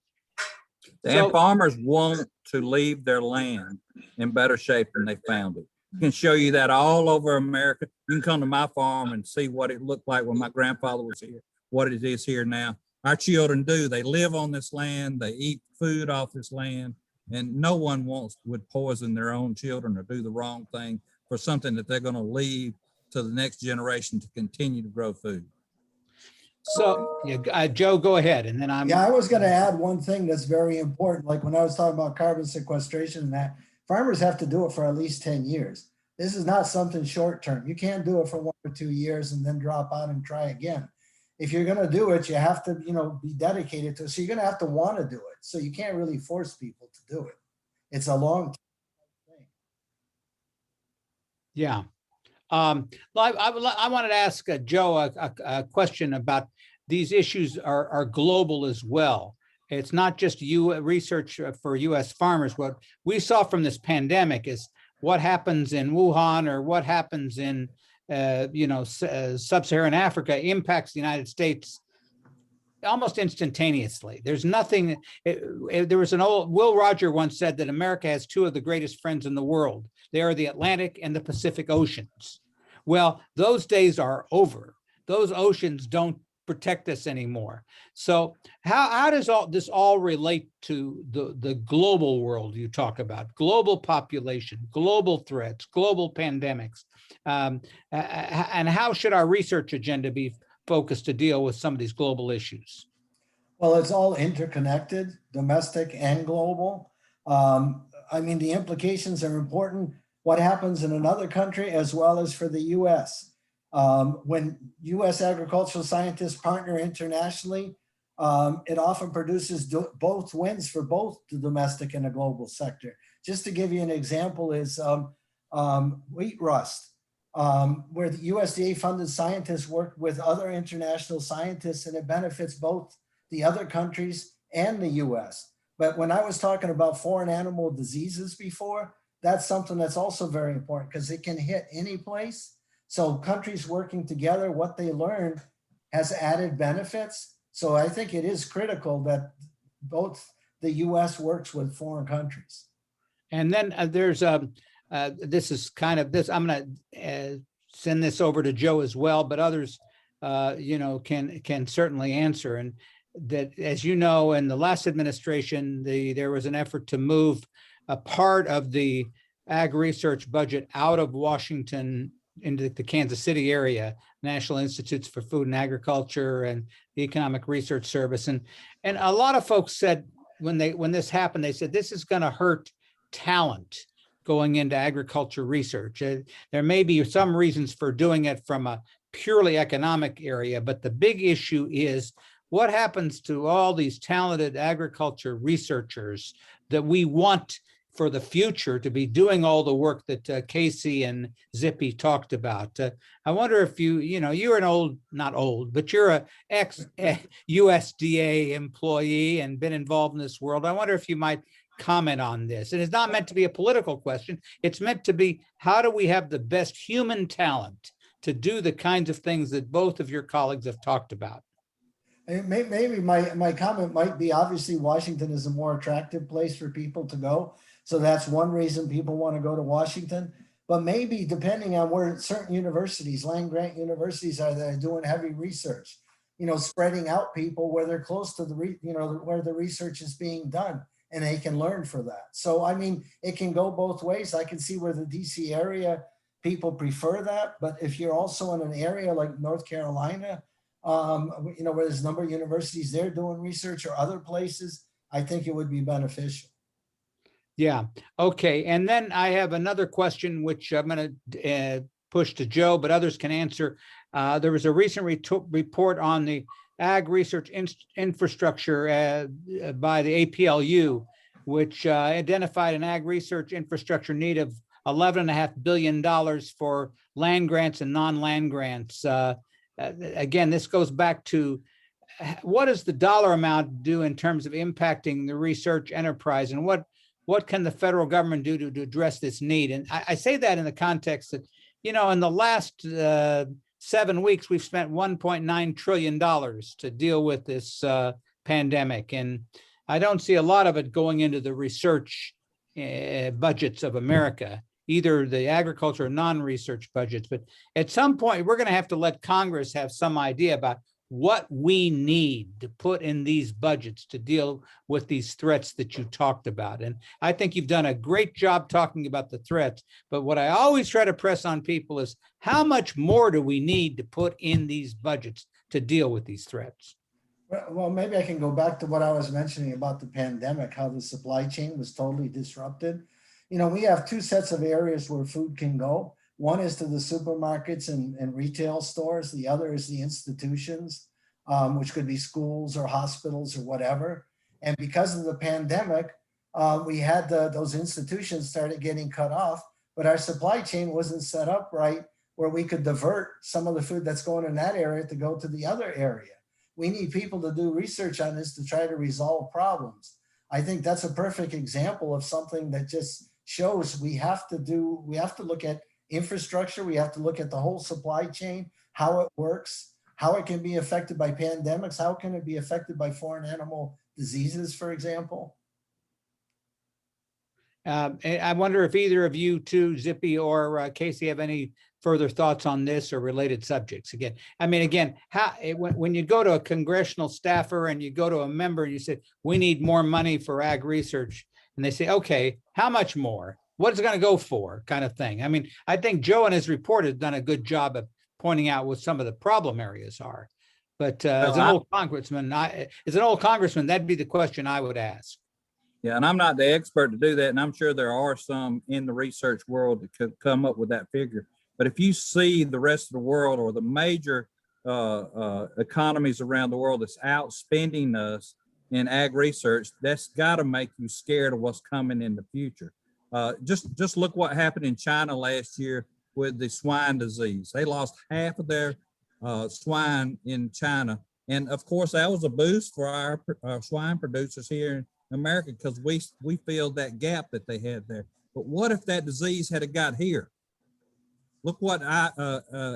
And farmers want to leave their land in better shape than they found it. I can show you that all over America. You can come to my farm and see what it looked like when my grandfather was here, what it is here now. Our children do. They live on this land. They eat food off this land. And no one would poison their own children or do the wrong thing for something that they're going to leave to the next generation to continue to grow food. So, Joe, go ahead. And then I was going to add one thing that's very important. Like when I was talking about carbon sequestration and that, farmers have to do it for at least 10 years. This is not something short term. You can't do it for 1 or 2 years and then drop out and try again. If you're going to do it, you have to, be dedicated to it. So you're going to have to want to do it. So you can't really force people to do it. It's a long thing. Yeah. I wanted to ask Joe a question about these issues are global as well. It's not just research for U.S. farmers. What we saw from this pandemic is what happens in Wuhan or what happens in sub-Saharan Africa impacts the United States almost instantaneously. There's nothing. There was an old Will Rogers once said that America has two of the greatest friends in the world. They are the Atlantic and the Pacific Oceans. Well, those days are over. Those oceans don't protect us anymore. So how does this all relate to the global world you talk about? Global population, global threats, global pandemics, and how should our research agenda be focused to deal with some of these global issues? Well, it's all interconnected, domestic and global. The implications are important. What happens in another country as well as for the U.S. When U.S. agricultural scientists partner internationally, it often produces both wins for both the domestic and the global sector. Just to give you an example is wheat rust, where the USDA-funded scientists work with other international scientists, and it benefits both the other countries and the U.S. But when I was talking about foreign animal diseases before, that's something that's also very important because it can hit any place. So countries working together, what they learn has added benefits. So I think it is critical that both the U.S. works with foreign countries. And then there's this is kind of this. I'm going to send this over to Joe as well, but others, can certainly answer. And that, as you know, in the last administration, there was an effort to move a part of the ag research budget out of Washington into the Kansas City area, National Institutes for Food and Agriculture and the Economic Research Service. And a lot of folks said when this happened, they said, this is going to hurt talent going into agriculture research. There may be some reasons for doing it from a purely economic area, but the big issue is what happens to all these talented agriculture researchers that we want for the future to be doing all the work that Kasey and Zippy talked about. I wonder if you're an old, not old, but you're a ex-USDA employee and been involved in this world. I wonder if you might comment on this. And it's not meant to be a political question. It's meant to be, how do we have the best human talent to do the kinds of things that both of your colleagues have talked about? Maybe my comment might be, obviously Washington is a more attractive place for people to go. So that's one reason people want to go to Washington. But maybe depending on where certain universities, land grant universities are that are doing heavy research, spreading out people where they're close to where the research is being done and they can learn for that. So, I mean, it can go both ways. I can see where the DC area people prefer that. But if you're also in an area like North Carolina, where there's a number of universities there doing research or other places, I think it would be beneficial. Yeah. Okay. And then I have another question, which I'm going to push to Joe, but others can answer. There was a recent report on the ag research infrastructure by the APLU, which identified an ag research infrastructure need of $11.5 billion for land grants and non-land grants. Again, this goes back to what does the dollar amount do in terms of impacting the research enterprise, and what can the federal government do to address this need? And I say that in the context that, in the last 7 weeks, we've spent $1.9 trillion to deal with this pandemic. And I don't see a lot of it going into the research budgets of America, either the agriculture or non-research budgets. But at some point, we're going to have to let Congress have some idea about what we need to put in these budgets to deal with these threats that you talked about. And I think you've done a great job talking about the threats, but what I always try to press on people is how much more do we need to put in these budgets to deal with these threats? Well, maybe I can go back to what I was mentioning about the pandemic, how the supply chain was totally disrupted. We have two sets of areas where food can go. One is to the supermarkets and retail stores. The other is the institutions, which could be schools or hospitals or whatever. And because of the pandemic, we had those institutions started getting cut off, but our supply chain wasn't set up right where we could divert some of the food that's going in that area to go to the other area. We need people to do research on this to try to resolve problems. I think that's a perfect example of something that just shows we have to look at infrastructure. We have to look at the whole supply chain, how it works, how it can be affected by pandemics, how can it be affected by foreign animal diseases, for example. I wonder if either of you two, Zippy or Kasey, have any further thoughts on this or related subjects. When you go to a congressional staffer and you go to a member and you say, we need more money for ag research, and they say, okay, how much more? What is it going to go for, kind of thing? I think Joe in his report has done a good job of pointing out what some of the problem areas are. But as an old congressman, that'd be the question I would ask. Yeah, and I'm not the expert to do that, and I'm sure there are some in the research world that could come up with that figure. But if you see the rest of the world or the major economies around the world that's outspending us in ag research, that's got to make you scared of what's coming in the future. Just look what happened in China last year with the swine disease. They lost half of their swine in China. And of course, that was a boost for our swine producers here in America because we filled that gap that they had there. But what if that disease had got here? Look what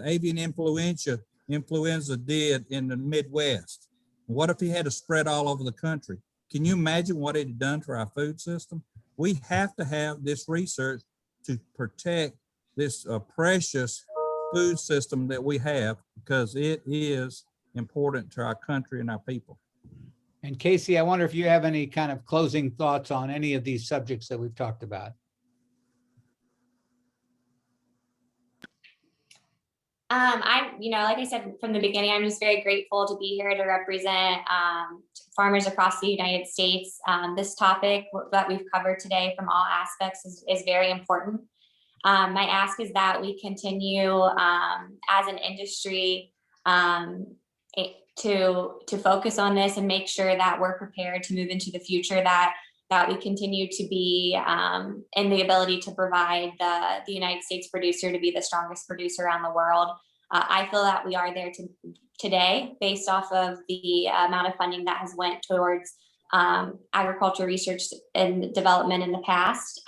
avian influenza did in the Midwest. What if he had to spread all over the country? Can you imagine what it had done for our food system? We have to have this research to protect this precious food system that we have because it is important to our country and our people. And Kasey, I wonder if you have any kind of closing thoughts on any of these subjects that we've talked about. Like I said from the beginning, I'm just very grateful to be here to represent farmers across the United States. This topic that we've covered today from all aspects is very important. My ask is that we continue as an industry to focus on this and make sure that we're prepared to move into the future, that that we continue to be in the ability to provide the United States producer to be the strongest producer around the world. I feel that we are there today based off of the amount of funding that has went towards agriculture research and development in the past.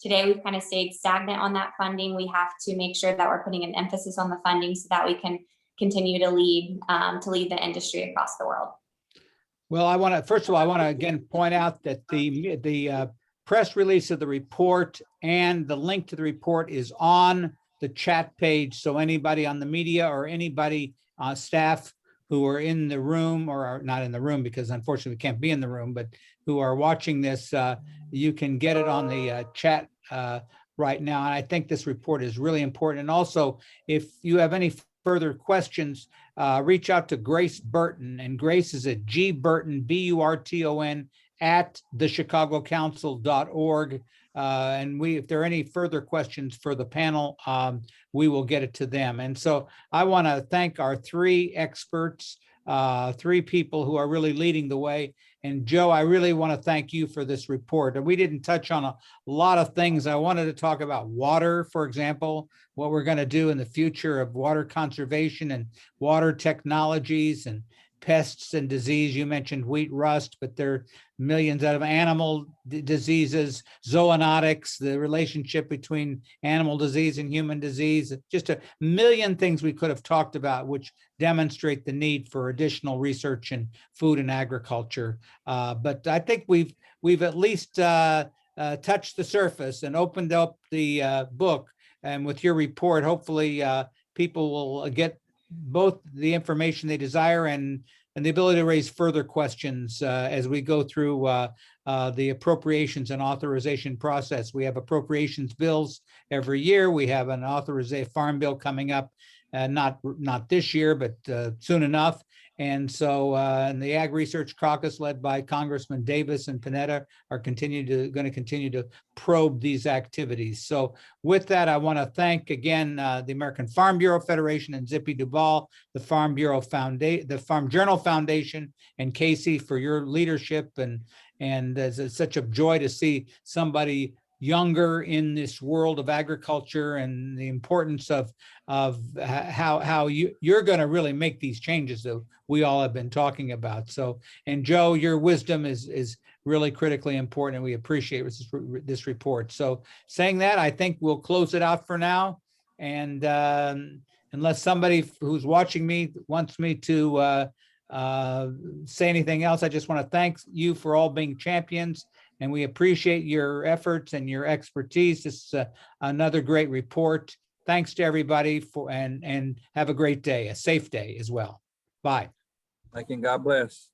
Today, we've kind of stayed stagnant on that funding. We have to make sure that we're putting an emphasis on the funding so that we can continue to lead the industry across the world. Well, first of all, I want to again point out that the press release of the report and the link to the report is on the chat page. So anybody on the media or anybody staff who are in the room or are not in the room, because unfortunately we can't be in the room, but who are watching this, you can get it on the chat right now. And I think this report is really important. And also, if you have any further questions, reach out to Grace Burton, and Grace is at gburton, BURTON, at thechicagocouncil.org. And if there are any further questions for the panel, we will get it to them. And so I want to thank our three experts, three people who are really leading the way. And Joe, I really want to thank you for this report. And we didn't touch on a lot of things. I wanted to talk about water, for example, what we're going to do in the future of water conservation and water technologies and pests and disease. You mentioned wheat rust, but there are millions out of animal diseases, zoonotics, the relationship between animal disease and human disease, just a million things we could have talked about, which demonstrate the need for additional research in food and agriculture. But I think we've at least touched the surface and opened up the book. And with your report, hopefully people will get both the information they desire and the ability to raise further questions as we go through the appropriations and authorization process. We have appropriations bills every year. We have an authorization farm bill coming up, not this year, but soon enough. And so and the Ag Research Caucus, led by Congressman Davis and Panetta, are going to continue to probe these activities. So with that, I want to thank again the American Farm Bureau Federation and Zippy Duvall, the Farm Bureau Foundation, the Farm Journal Foundation, and Kasey for your leadership. And it's such a joy to see somebody younger in this world of agriculture and the importance of how you're going to really make these changes that we all have been talking about. So, and Joe, your wisdom is really critically important, and we appreciate this report. So saying that, I think we'll close it out for now. And unless somebody who's watching me wants me to say anything else, I just want to thank you for all being champions. And we appreciate your efforts and your expertise. This is another great report. Thanks to everybody and have a great day, a safe day as well. Bye. Thank you. God bless.